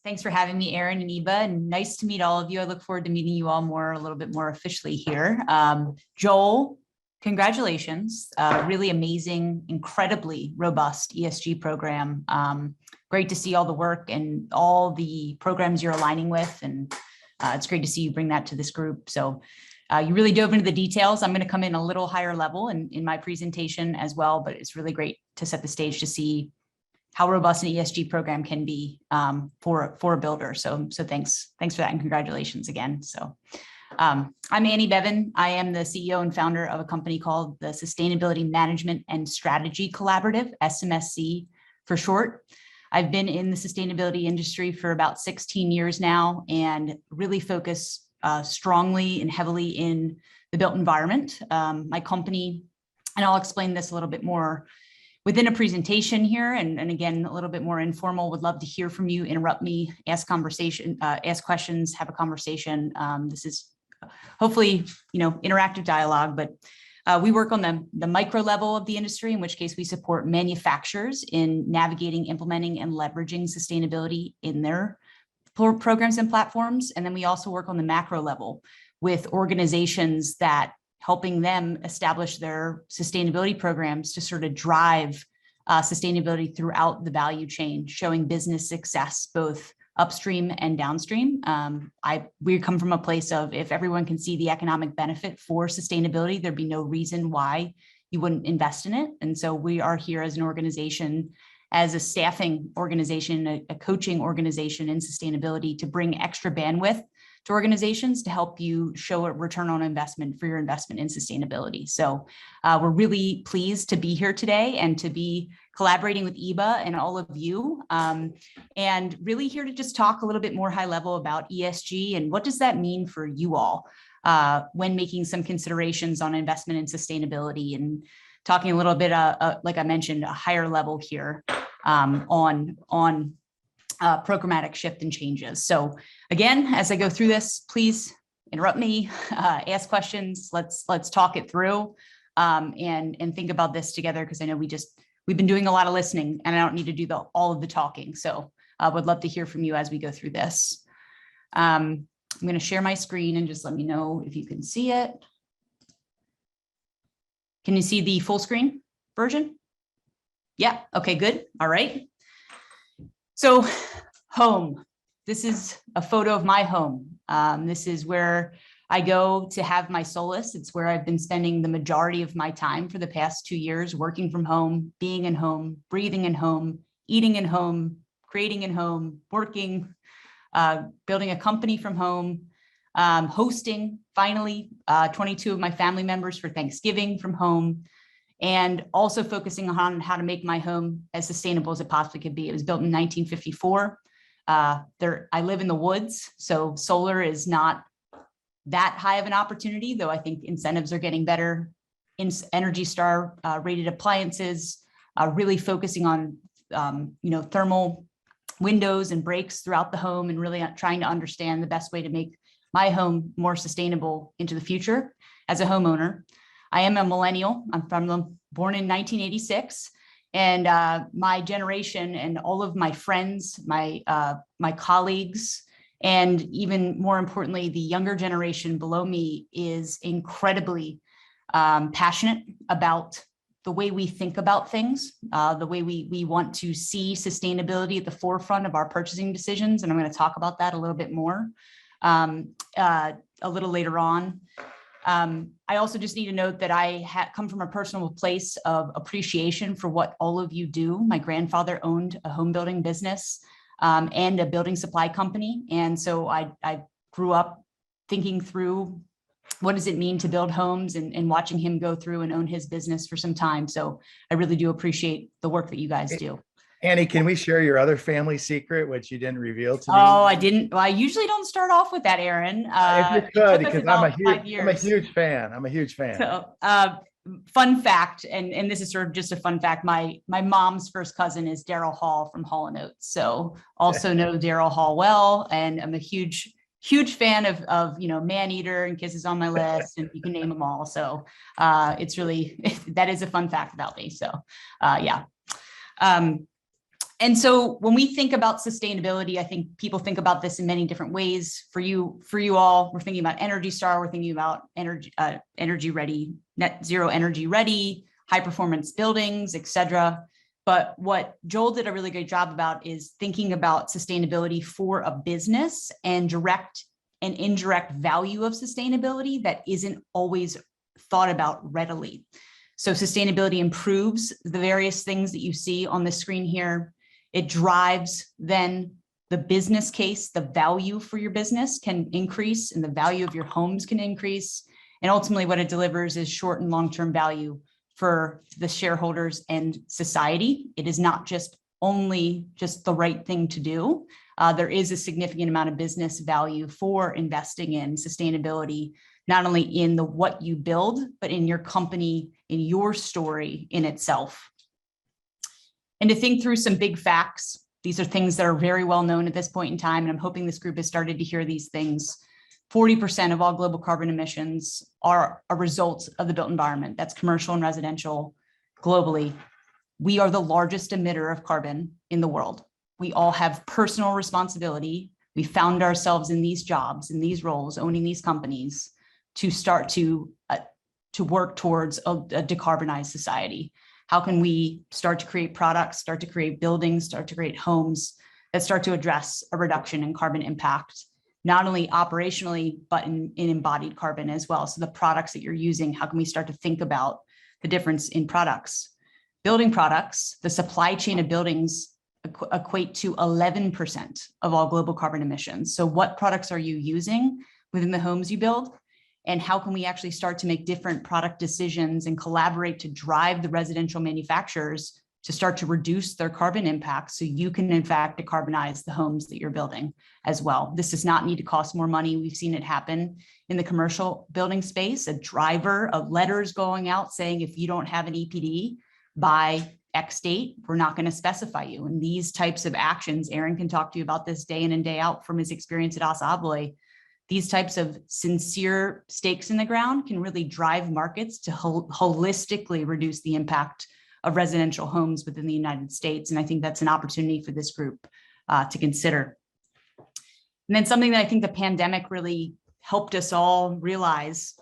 Thanks for having me, Erin and EEBA, and nice to meet all of you. I look forward to meeting you all a little bit more officially here. Joel, congratulations. Really amazing, incredibly robust ESG program. Great to see all the work and all the programs you're aligning with, and it's great to see you bring that to this group. So you really dove into the details. I'm going to come in a little higher level in my presentation as well, but it's really great to set the stage to see how robust an ESG program can be for a builder. So thanks for that, and congratulations again. So I'm Annie Bevan. I am the CEO and founder of a company called the Sustainability Management and Strategy Collaborative, SMSC for short. I've been in the sustainability industry for about 16 years now and really focus strongly and heavily in the built environment. My company, and I'll explain this a little bit more within a presentation here, and again, a little bit more informal, would love to hear from you, interrupt me, ask questions, have a conversation. This is hopefully, interactive dialogue, but we work on the micro level of the industry, in which case we support manufacturers in navigating, implementing, and leveraging sustainability in their programs and platforms. And then we also work on the macro level with organizations that helping them establish their sustainability programs to sort of drive sustainability throughout the value chain, showing business success, both upstream and downstream. We come from a place of, if everyone can see the economic benefit for sustainability, there'd be no reason why you wouldn't invest in it. And so we are here as an organization, as a staffing organization, a coaching organization in sustainability, to bring extra bandwidth to organizations to help you show a return on investment for your investment in sustainability. So we're really pleased to be here today and to be collaborating with EEBA and all of you, and really here to just talk a little bit more high level about ESG and what does that mean for you all when making some considerations on investment in sustainability, and talking a little bit, like I mentioned, a higher level here on programmatic shift and changes. So again, as I go through this, please interrupt me, ask questions. Let's talk it through and think about this together, because I know we've been doing a lot of listening, and I don't need to do all of the talking. So I would love to hear from you as we go through this. I'm going to share my screen and just let me know if you can see it. Can you see the full screen version? Yeah. Okay, good. All right. So home, this is a photo of my home. This is where I go to have my solace. It's where I've been spending the majority of my time for the past 2 years, working from home, being in home, breathing in home, eating in home, creating in home, working, building a company from home, hosting finally 22 of my family members for Thanksgiving from home, and also focusing on how to make my home as sustainable as it possibly could be. It was built in 1954. I live in the woods, so solar is not that high of an opportunity, though I think incentives are getting better. In Energy Star rated appliances, really focusing on thermal windows and breaks throughout the home, and really trying to understand the best way to make my home more sustainable into the future as a homeowner. I am a millennial. I'm born in 1986, and my generation and all of my friends, my colleagues, and even more importantly, the younger generation below me is incredibly passionate about the way we think about things, the way we want to see sustainability at the forefront of our purchasing decisions. And I'm going to talk about that a little bit more a little later on. I also just need to note that I come from a personal place of appreciation for what all of you do. My grandfather owned a home building business and a building supply company. And so I grew up thinking through what does it mean to build homes, and watching him go through and own his business for some time. So I really do appreciate the work that you guys do. Annie, can we share your other family secret, which you didn't reveal to me? Oh, I didn't. Well, I usually don't start off with that, Erin. If you could, because I'm a huge fan. I'm a huge fan. So, fun fact, and this is sort of just a fun fact. My mom's first cousin is Daryl Hall from Hall & Oates. So also know Daryl Hall well, and I'm a huge fan of Man Eater and Kisses on My List, and you can name them all. So it's really, that is a fun fact about me. So yeah. And so when we think about sustainability, I think people think about this in many different ways. For you all, we're thinking about Energy Star, we're thinking about energy ready, net zero energy ready, high performance buildings, et cetera. But what Joel did a really great job about is thinking about sustainability for a business and direct and indirect value of sustainability that isn't always thought about readily. So sustainability improves the various things that you see on the screen here. It drives then the business case, the value for your business can increase and the value of your homes can increase. And ultimately what it delivers is short and long-term value for the shareholders and society. It is not just only just the right thing to do. There is a significant amount of business value for investing in sustainability, not only in the what you build, but in your company, in your story in itself. And to think through some big facts, these are things that are very well known at this point in time, and I'm hoping this group has started to hear these things. 40% of all global carbon emissions are a result of the built environment. That's commercial and residential globally. We are the largest emitter of carbon in the world. We all have personal responsibility. We found ourselves in these jobs, in these roles, owning these companies to start to work towards a decarbonized society. How can we start to create products, start to create buildings, start to create homes that start to address a reduction in carbon impact, not only operationally, but in embodied carbon as well. So the products that you're using, how can we start to think about the difference in products? Building products, the supply chain of buildings equate to 11% of all global carbon emissions. So what products are you using within the homes you build? And how can we actually start to make different product decisions and collaborate to drive the residential manufacturers to start to reduce their carbon impact so you can in fact decarbonize the homes that you're building as well. This does not need to cost more money. We've seen it happen in the commercial building space, a driver of letters going out saying, if you don't have an EPD by X date, we're not going to specify you. And these types of actions, Aaron can talk to you about this day in and day out from his experience at Assa Abloy. These types of sincere stakes in the ground can really drive markets to holistically reduce the impact of residential homes within the United States. And I think that's an opportunity for this group to consider. And then something that I think the pandemic really helped us all realize,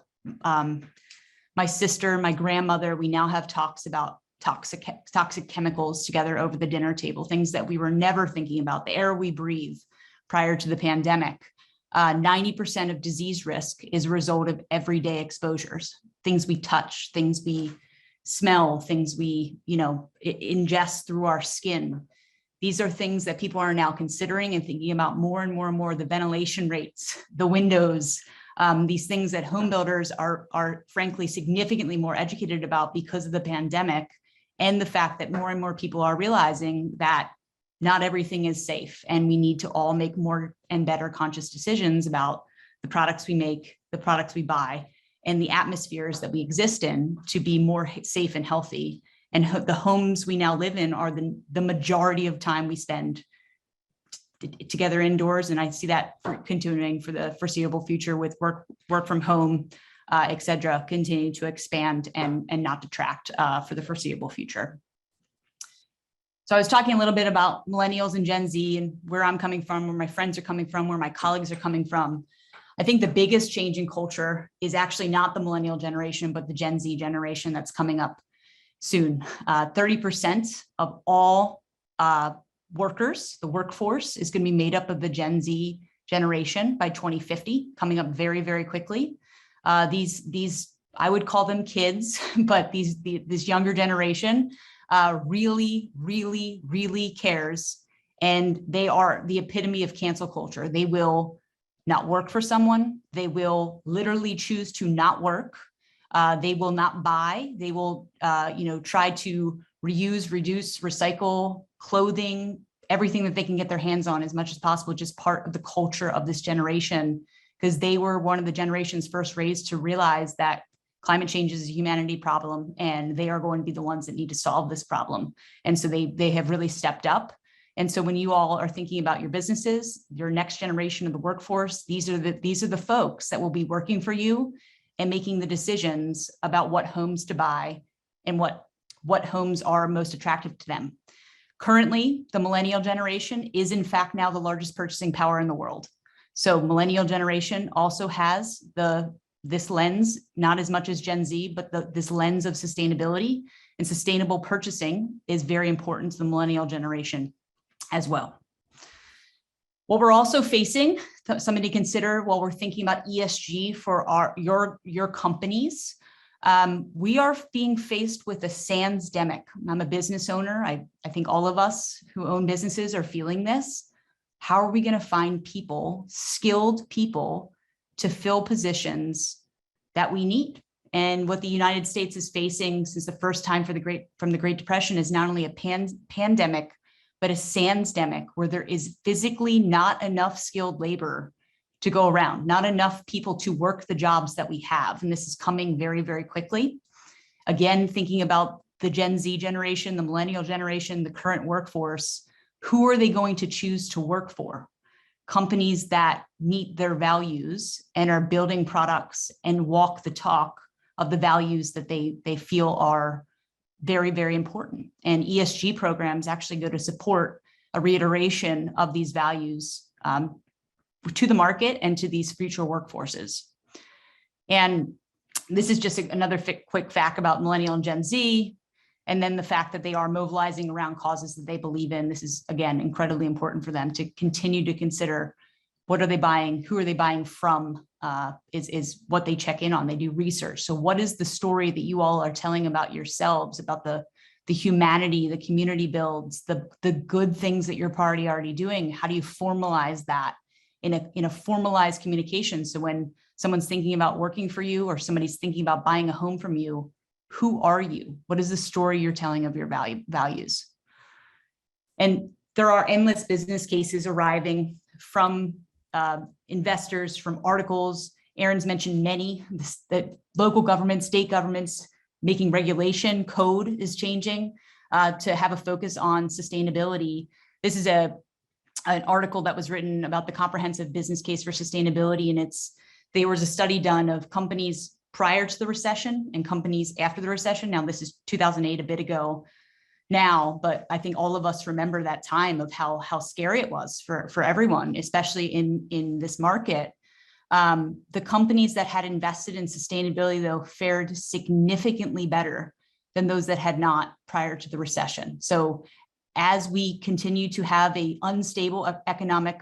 my sister, my grandmother, we now have talks about toxic chemicals together over the dinner table, things that we were never thinking about, the air we breathe prior to the pandemic. 90% of disease risk is a result of everyday exposures, things we touch, things we smell, things we, ingest through our skin. These are things that people are now considering and thinking about more and more and more, the ventilation rates, the windows, these things that home builders are frankly significantly more educated about because of the pandemic and the fact that more and more people are realizing that not everything is safe, and we need to all make more and better conscious decisions about the products we make, the products we buy, and the atmospheres that we exist in to be more safe and healthy. And the homes we now live in are the majority of time we spend together indoors. And I see that continuing for the foreseeable future with work from home, et cetera, continue to expand and not detract for the foreseeable future. So I was talking a little bit about millennials and Gen Z and where I'm coming from, where my friends are coming from, where my colleagues are coming from. I think the biggest change in culture is actually not the millennial generation, but the Gen Z generation that's coming up soon. 30% of all workers, the workforce, is going to be made up of the Gen Z generation by 2050, coming up very, very quickly. These I would call them kids, but this younger generation really, really, really cares. And they are the epitome of cancel culture. They will not work for someone. They will literally choose to not work. They will not buy. They will, try to reuse, reduce, recycle clothing, everything that they can get their hands on as much as possible, just part of the culture of this generation, because they were one of the generations first raised to realize that climate change is a humanity problem, and they are going to be the ones that need to solve this problem. And so they have really stepped up. And so when you all are thinking about your businesses, your next generation of the workforce, these are the folks that will be working for you and making the decisions about what homes to buy and what homes are most attractive to them. Currently, the millennial generation is in fact now the largest purchasing power in the world. So millennial generation also has this lens, not as much as Gen Z, but this lens of sustainability, and sustainable purchasing is very important to the millennial generation as well. What we're also facing, something to consider while we're thinking about ESG for your companies, we are being faced with a sandsdemic. I'm a business owner. I think all of us who own businesses are feeling this. How are we going to find people, skilled people, to fill positions that we need? And what the United States is facing since the first time from the Great Depression is not only a pandemic, but a sandsdemic, where there is physically not enough skilled labor to go around, not enough people to work the jobs that we have. And this is coming very, very quickly. Again, thinking about the Gen Z generation, the millennial generation, the current workforce, who are they going to choose to work for? Companies that meet their values and are building products and walk the talk of the values that they feel are very, very important. And ESG programs actually go to support a reiteration of these values to the market and to these future workforces. And this is just another quick fact about Millennial and Gen Z, and then the fact that they are mobilizing around causes that they believe in. This is, again, incredibly important for them to continue to consider what are they buying, who are they buying from, is what they check in on. They do research. So what is the story that you all are telling about yourselves, about the humanity, the community builds, the good things that you're already doing? How do you formalize that in a formalized communication? So when someone's thinking about working for you or somebody's thinking about buying a home from you, who are you? What is the story you're telling of your values? And there are endless business cases arriving from investors, from articles. Aaron's mentioned many, that local governments, state governments making regulation, code is changing to have a focus on sustainability. This is an article that was written about the comprehensive business case for sustainability. And there was a study done of companies prior to the recession and companies after the recession. Now, this is 2008, a bit ago now, but I think all of us remember that time of how scary it was for everyone, especially in this market. The companies that had invested in sustainability, though, fared significantly better than those that had not prior to the recession. So as we continue to have an unstable economic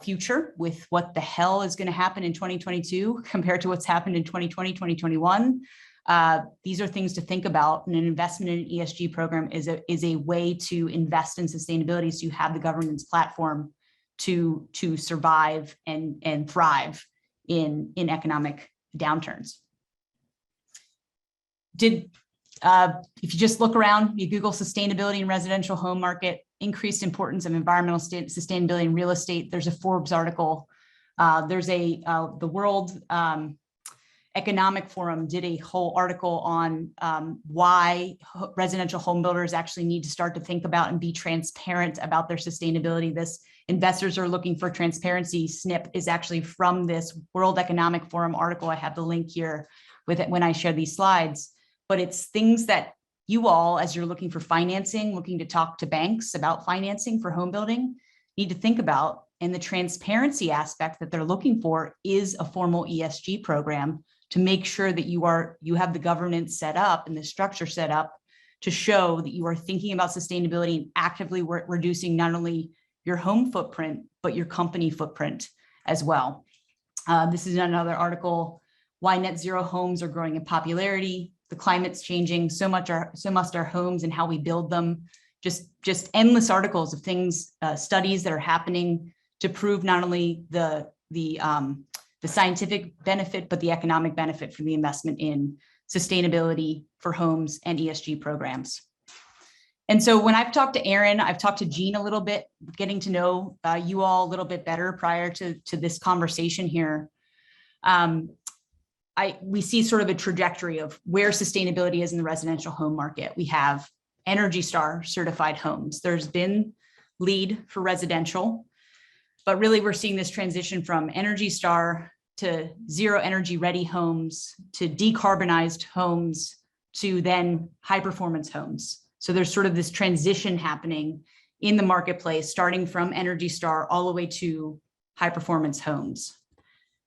future with what the hell is going to happen in 2022 compared to what's happened in 2020, 2021. These are things to think about, and an investment in an ESG program is a way to invest in sustainability, so you have the governance platform to survive and thrive in economic downturns. If you just look around, you Google sustainability in residential home market, increased importance of environmental sustainability in real estate. There's a Forbes article. There's the World Economic Forum did a whole article on why residential home builders actually need to start to think about and be transparent about their sustainability. This investors are looking for transparency. SNP is actually from this World Economic Forum article. I have the link here with it when I share these slides, but it's things that you all, as you're looking for financing, looking to talk to banks about financing for home building, need to think about. And the transparency aspect that they're looking for is a formal ESG program to make sure that you have the governance set up and the structure set up to show that you are thinking about sustainability and actively reducing not only your home footprint, but your company footprint as well. This is another article, why net zero homes are growing in popularity. The climate's changing, so must our homes and how we build them. Just endless articles of things, studies that are happening to prove not only the scientific benefit, but the economic benefit from the investment in sustainability for homes and ESG programs. And so when I've talked to Aaron, I've talked to Jean a little bit, getting to know you all a little bit better prior to this conversation here. We see sort of a trajectory of where sustainability is in the residential home market. We have Energy Star certified homes. There's been LEED for residential, but really we're seeing this transition from Energy Star to zero energy ready homes to decarbonized homes to then high performance homes. So there's sort of this transition happening in the marketplace, starting from Energy Star all the way to high performance homes.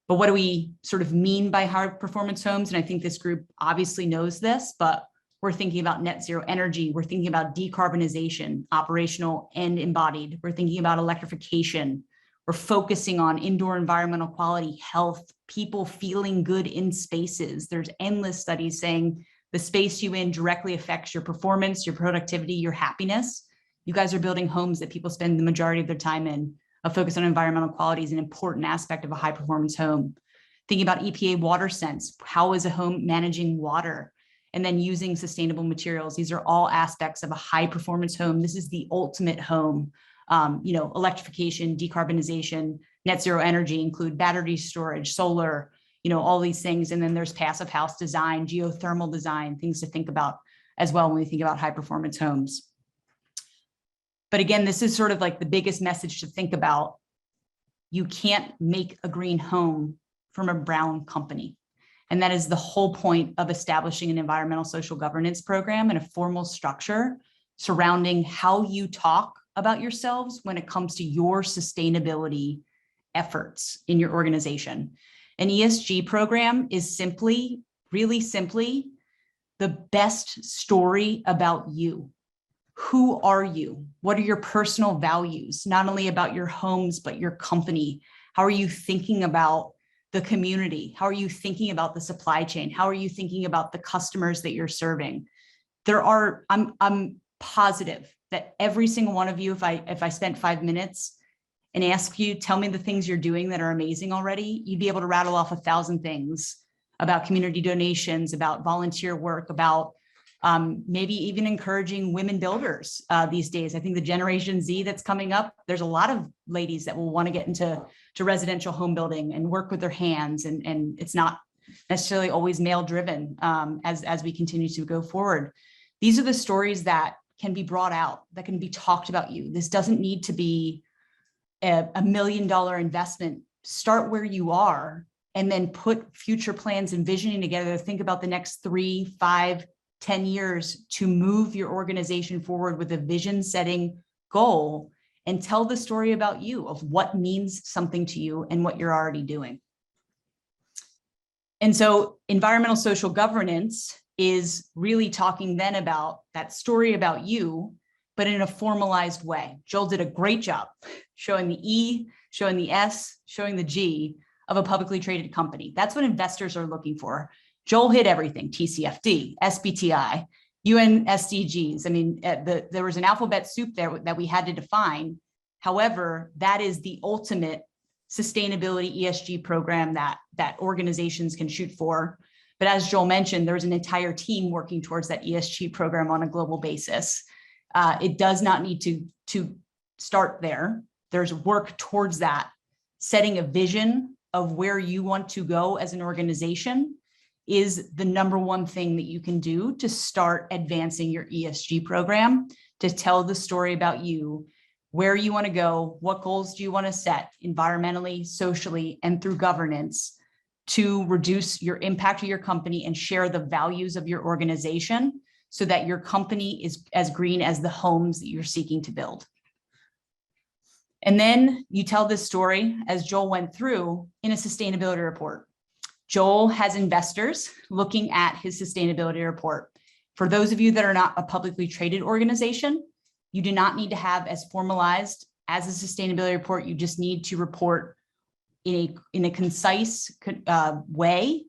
But what do we sort of mean by high performance homes? And I think this group obviously knows this, but we're thinking about net zero energy. We're thinking about decarbonization, operational and embodied. We're thinking about electrification. We're focusing on indoor environmental quality, health, people feeling good in spaces. There's endless studies saying the space you in directly affects your performance, your productivity, your happiness. You guys are building homes that people spend the majority of their time in. A focus on environmental quality is an important aspect of a high performance home. Thinking about EPA water sense, how is a home managing water? And then using sustainable materials. These are all aspects of a high performance home. This is the ultimate home. Electrification, decarbonization, net zero energy include battery storage, solar, all these things. And then there's passive house design, geothermal design, things to think about as well when we think about high performance homes. But again, this is sort of like the biggest message to think about. You can't make a green home from a brown company. And that is the whole point of establishing an environmental social governance program and a formal structure surrounding how you talk about yourselves when it comes to your sustainability efforts in your organization. An ESG program is simply, really simply, the best story about you. Who are you? What are your personal values? Not only about your homes, but your company. How are you thinking about the community? How are you thinking about the supply chain? How are you thinking about the customers that you're serving? I'm positive that every single one of you, if I spent 5 minutes and ask you, tell me the things you're doing that are amazing already, you'd be able to rattle off 1,000 things about community donations, about volunteer work, about maybe even encouraging women builders these days. I think the Generation Z that's coming up, there's a lot of ladies that will want to get into residential home building and work with their hands. And it's not necessarily always male driven as we continue to go forward. These are the stories that can be brought out, that can be talked about you. This doesn't need to be a $1 million investment. Start where you are and then put future plans and visioning together. Think about the next 3, 5, 10 years to move your organization forward with a vision setting goal, and tell the story about you, of what means something to you and what you're already doing. And so environmental social governance is really talking then about that story about you, but in a formalized way. Joel did a great job showing the E, showing the S, showing the G of a publicly traded company. That's what investors are looking for. Joel hit everything: TCFD, SBTI, UN SDGs. I mean, there was an alphabet soup there that we had to define. However, that is the ultimate sustainability ESG program that organizations can shoot for. But as Joel mentioned, there's an entire team working towards that ESG program on a global basis. It does not need to start there. There's work towards that. Setting a vision of where you want to go as an organization is the number one thing that you can do to start advancing your ESG program, to tell the story about you, where you want to go, what goals do you want to set environmentally, socially, and through governance to reduce your impact to your company and share the values of your organization so that your company is as green as the homes that you're seeking to build. And then you tell this story, as Joel went through, in a sustainability report. Joel has investors looking at his sustainability report. For those of you that are not a publicly traded organization, you do not need to have as formalized as a sustainability report. You just need to report in a concise way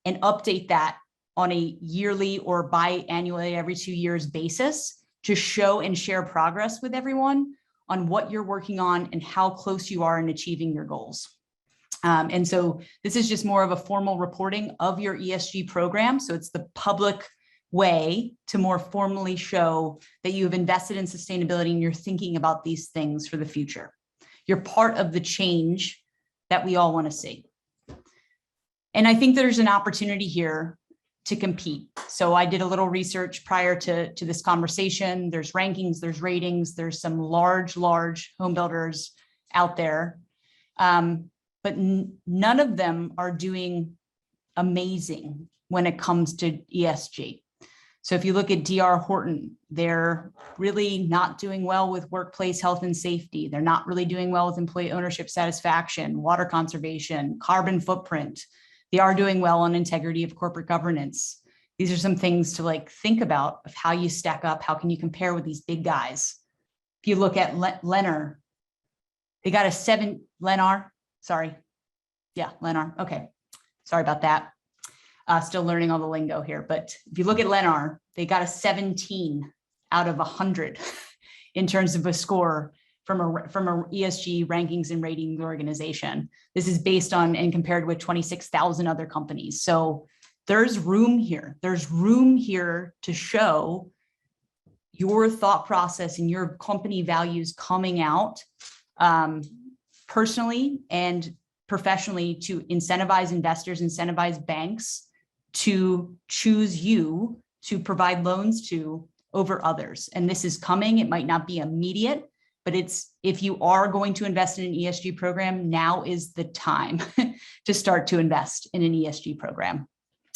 and update that on a yearly or biannually, every 2 years basis, to show and share progress with everyone on what you're working on and how close you are in achieving your goals. And so this is just more of a formal reporting of your ESG program. So it's the public way to more formally show that you have invested in sustainability and you're thinking about these things for the future. You're part of the change that we all want to see. And I think there's an opportunity here to compete. So I did a little research prior to this conversation. There's rankings, there's ratings, there's some large home builders out there. But none of them are doing amazing when it comes to ESG. So if you look at DR Horton, they're really not doing well with workplace health and safety. They're not really doing well with employee ownership satisfaction, water conservation, carbon footprint. They are doing well on integrity of corporate governance. These are some things to like think about of how you stack up. How can you compare with these big guys? If you look at Lennar, they got a 7, Lennar, sorry. Yeah, Lennar, okay. Sorry about that. Still learning all the lingo here, but if you look at Lennar, they got a 17 out of 100 in terms of a score from a ESG rankings and ratings organization. This is based on and compared with 26,000 other companies. So there's room here. There's room here to show your thought process and your company values coming out personally and professionally to incentivize investors, incentivize banks to choose you to provide loans to over others. And this is coming. It might not be immediate, but if you are going to invest in an ESG program, now is the time to start to invest in an ESG program.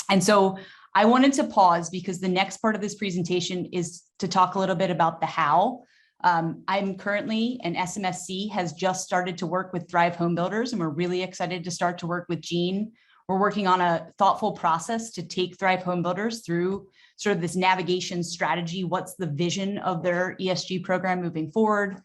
And so I wanted to pause because the next part of this presentation is to talk a little bit about the how. I'm currently, and SMSC has just started to work with Thrive Home Builders, and we're really excited to start to work with Jean. We're working on a thoughtful process to take Thrive Home Builders through sort of this navigation strategy. What's the vision of their ESG program moving forward?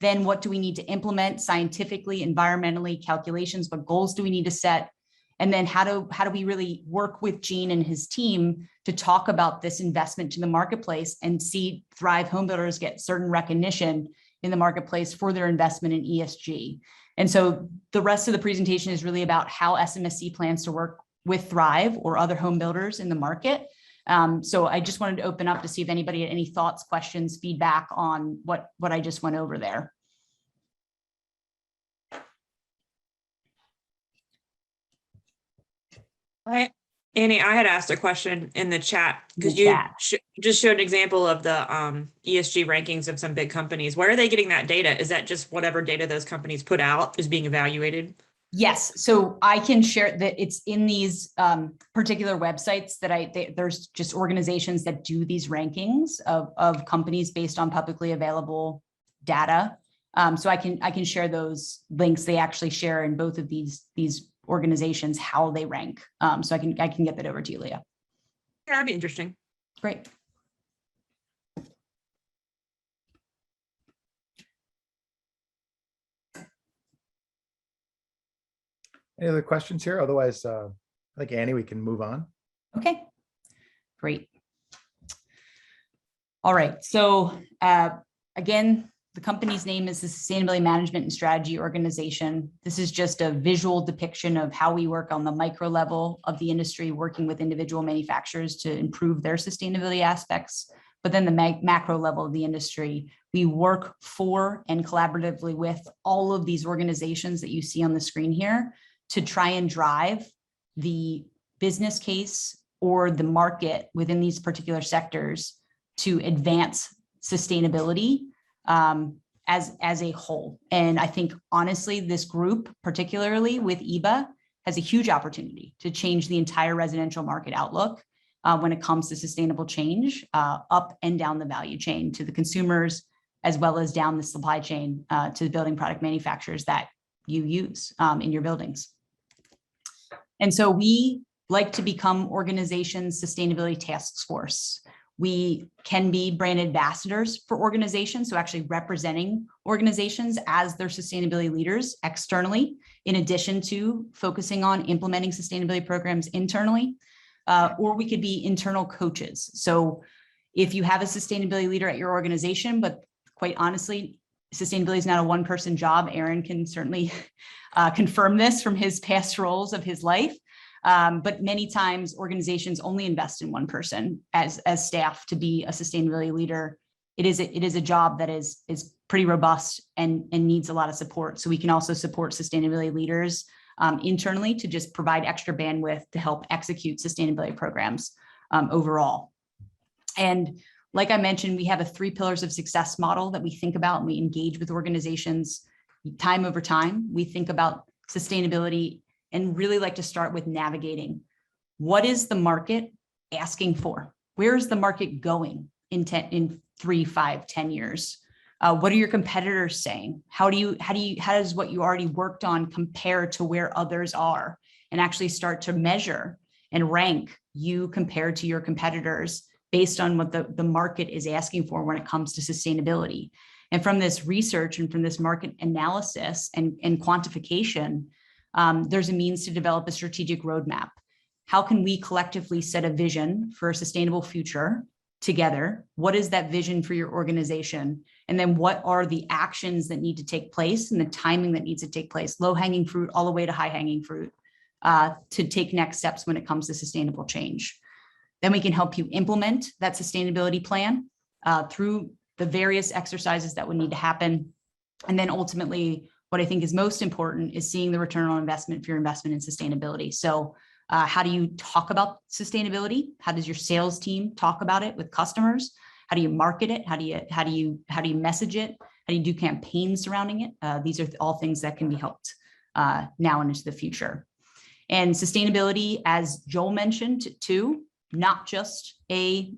Then what do we need to implement scientifically, environmentally, calculations? What goals do we need to set? And then how do we really work with Gene and his team to talk about this investment to the marketplace and see Thrive Home Builders get certain recognition in the marketplace for their investment in ESG. And so the rest of the presentation is really about how SMSC plans to work with Thrive or other home builders in the market. So I just wanted to open up to see if anybody had any thoughts, questions, feedback on what I just went over there. Annie, I had asked a question in the chat because you just showed an example of the ESG rankings of some big companies. Where are they getting that data? Is that just whatever data those companies put out is being evaluated? Yes, so I can share that it's in these particular websites that there's just organizations that do these rankings of companies based on publicly available data. So I can share those links. They actually share in both of these organizations how they rank. So I can get that over to you, Leah. Yeah, that'd be interesting. Great. Any other questions here? Otherwise, I think Annie, we can move on. Okay, great. All right, so again, the company's name is the Sustainability Management and Strategy Organization. This is just a visual depiction of how we work on the micro level of the industry, working with individual manufacturers to improve their sustainability aspects. But then the macro level of the industry, we work for and collaboratively with all of these organizations that you see on the screen here to try and drive the business case or the market within these particular sectors to advance sustainability as a whole. And I think honestly, this group, particularly with EEBA, has a huge opportunity to change the entire residential market outlook when it comes to sustainable change up and down the value chain to the consumers, as well as down the supply chain to the building product manufacturers that you use in your buildings. And so we like to become organizations' sustainability task force. We can be brand ambassadors for organizations, so actually representing organizations as their sustainability leaders externally, in addition to focusing on implementing sustainability programs internally, or we could be internal coaches. So if you have a sustainability leader at your organization, but quite honestly, sustainability is not a one-person job. Aaron can certainly confirm this from his past roles of his life. But many times organizations only invest in one person as staff to be a sustainability leader. It is a job that is pretty robust and needs a lot of support. So we can also support sustainability leaders internally to just provide extra bandwidth to help execute sustainability programs overall. And like I mentioned, we have a 3 pillars of success model that we think about and we engage with organizations time over time. We think about sustainability and really like to start with navigating. What is the market asking for? Where's the market going in 3, 5, 10 years? What are your competitors saying? How does what you already worked on compare to where others are, and actually start to measure and rank you compared to your competitors based on what the market is asking for when it comes to sustainability. And from this research and from this market analysis and quantification, there's a means to develop a strategic roadmap. How can we collectively set a vision for a sustainable future together? What is that vision for your organization? And then what are the actions that need to take place and the timing that needs to take place, low-hanging fruit all the way to high-hanging fruit, to take next steps when it comes to sustainable change. Then we can help you implement that sustainability plan through the various exercises that would need to happen. And then ultimately, what I think is most important is seeing the return on investment for your investment in sustainability. So how do you talk about sustainability? How does your sales team talk about it with customers? How do you market it? How do you message it? How do you do campaigns surrounding it? These are all things that can be helped now and into the future. And sustainability, as Joel mentioned too, not just a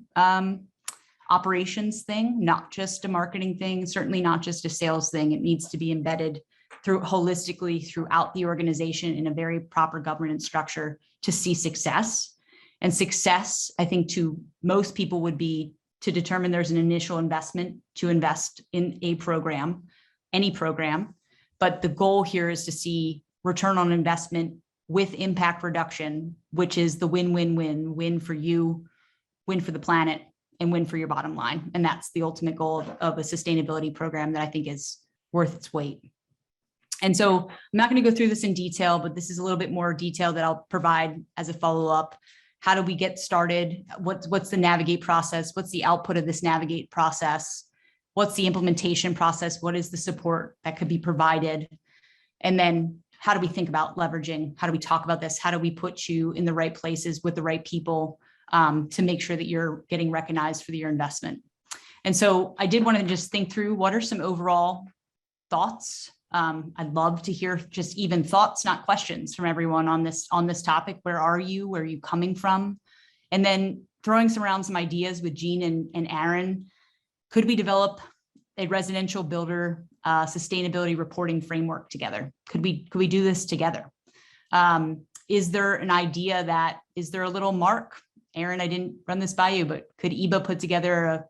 operations thing, not just a marketing thing, certainly not just a sales thing. It needs to be embedded holistically throughout the organization in a very proper governance structure to see success. And success, I think, to most people would be to determine there's an initial investment to invest in a program, any program. But the goal here is to see return on investment with impact reduction, which is the win-win-win, win for you, win for the planet, and win for your bottom line. And that's the ultimate goal of a sustainability program that I think is worth its weight. And so I'm not going to go through this in detail, but this is a little bit more detail that I'll provide as a follow-up. How do we get started? What's the navigate process? What's the output of this navigate process? What's the implementation process? What is the support that could be provided? And then how do we think about leveraging? How do we talk about this? How do we put you in the right places with the right people to make sure that you're getting recognized for your investment? And so I did want to just think through what are some overall thoughts. I'd love to hear just even thoughts, not questions, from everyone on this topic. Where are you? Where are you coming from? And then throwing around some ideas with Jean and Aaron. Could we develop a residential builder sustainability reporting framework together? Could we do this together? Is there an idea is there a little mark? Aaron, I didn't run this by you, but could EEBA put together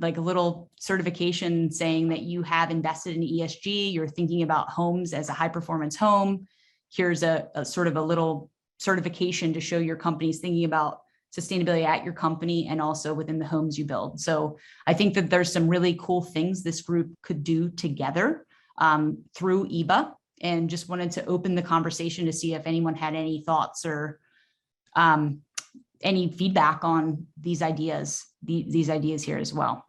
a little certification saying that you have invested in ESG, you're thinking about homes as a high performance home. Here's a sort of a little certification to show your company's thinking about sustainability at your company and also within the homes you build. So I think that there's some really cool things this group could do together through EEBA, and just wanted to open the conversation to see if anyone had any thoughts or any feedback on these ideas here as well.